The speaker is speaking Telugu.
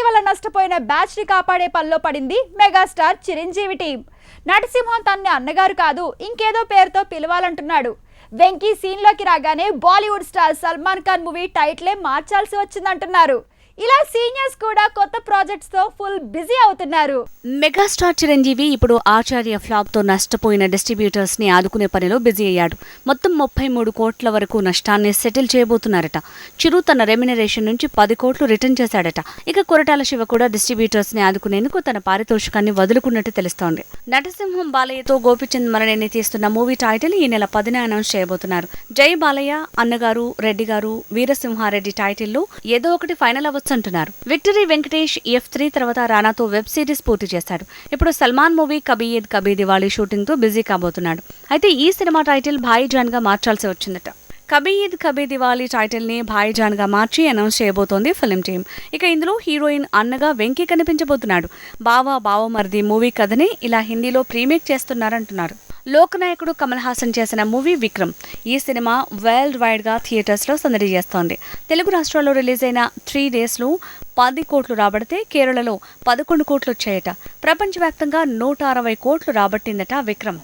ఇటీవల నష్టపోయిన బ్యాచ్ ని కాపాడే పనిలో పడింది మెగాస్టార్ చిరంజీవి టీం. నటసింహం తనని అన్నగారు కాదు ఇంకేదో పేరుతో పిలవాలంటున్నాడు. వెంకీ సీన్ లోకి రాగానే బాలీవుడ్ స్టార్ సల్మాన్ ఖాన్ మూవీ టైటిలే మార్చాల్సి వచ్చిందంటున్నారు. ఇలా సీనియర్స్ కూడా కొత్త ప్రాజెక్ట్స్ తో ఫుల్ బిజీ అవుతున్నారు. మెగాస్టార్ చిరంజీవి ఇప్పుడు ఆచార్య ఫ్లాప్ తో నష్టపోయిన డిస్ట్రిబ్యూటర్స్ ని ఆదుకునే పనిలో బిజీ అయ్యాడు. మొత్తం 33 కోట్ల వరకు నష్టాన్ని సెటిల్ చేయబోతున్నారట. చిరు తన రెమ్యునరేషన్ నుంచి 10 కోట్లు రిటర్న్ చేశాడట. ఇక కొరటాల శివ కూడా డిస్ట్రిబ్యూటర్స్ ని ఆదుకునేందుకు తన పారితోషికాన్ని వదులుకున్నట్టు తెలుస్తోంది. నటసింహం బాలయ్యతో గోపిచంద్ మరణిని తీస్తున్న మూవీ టైటిల్ ఈ నెల 10న అనౌన్స్ చేయబోతున్నారు. జై బాలయ్య, అన్నగారు, రెడ్డి గారు, వీరసింహారెడ్డి టైటిల్లో ఏదో ఒకటి ఫైనల్ అంటున్నారు. విక్టరీ వెంకటేష్ F3 తర్వాత రానాతో వెబ్ సిరీస్ పూర్తి చేశాడు. ఇప్పుడు సల్మాన్ మూవీ కబీ ఈద్ కబీ దివాళీ షూటింగ్ తో బిజీ కాబోతున్నాడు. అయితే ఈ సినిమా టైటిల్ భాయిజాన్ గా మార్చాల్సి వచ్చిందట. కబీ ఈద్ కబీ దివాళీ టైటిల్ ని భాయిజాన్ గా మార్చి అనౌన్స్ చేయబోతోంది ఫిల్మ్ టీమ్. ఇక ఇందులో హీరోయిన్ అన్నగా వెంకీ కనిపించబోతున్నాడు. బావమరిది మూవీ కథని ఇలా హిందీలో ప్రీమేక్ చేస్తున్నారంటున్నారు. లోకనాయకుడు కమల్ హాసన్ చేసిన మూవీ విక్రమ్. ఈ సినిమా వరల్డ్ వైడ్ గా థియేటర్స్ లో సందడి చేస్తోంది. తెలుగు రాష్ట్రాల్లో రిలీజ్ అయిన 3 days లో 10 కోట్లు రాబడితే కేరళలో 11 కోట్లు వచ్చాయట. ప్రపంచవ్యాప్తంగా 160 కోట్లు రాబట్టిందట విక్రమ్.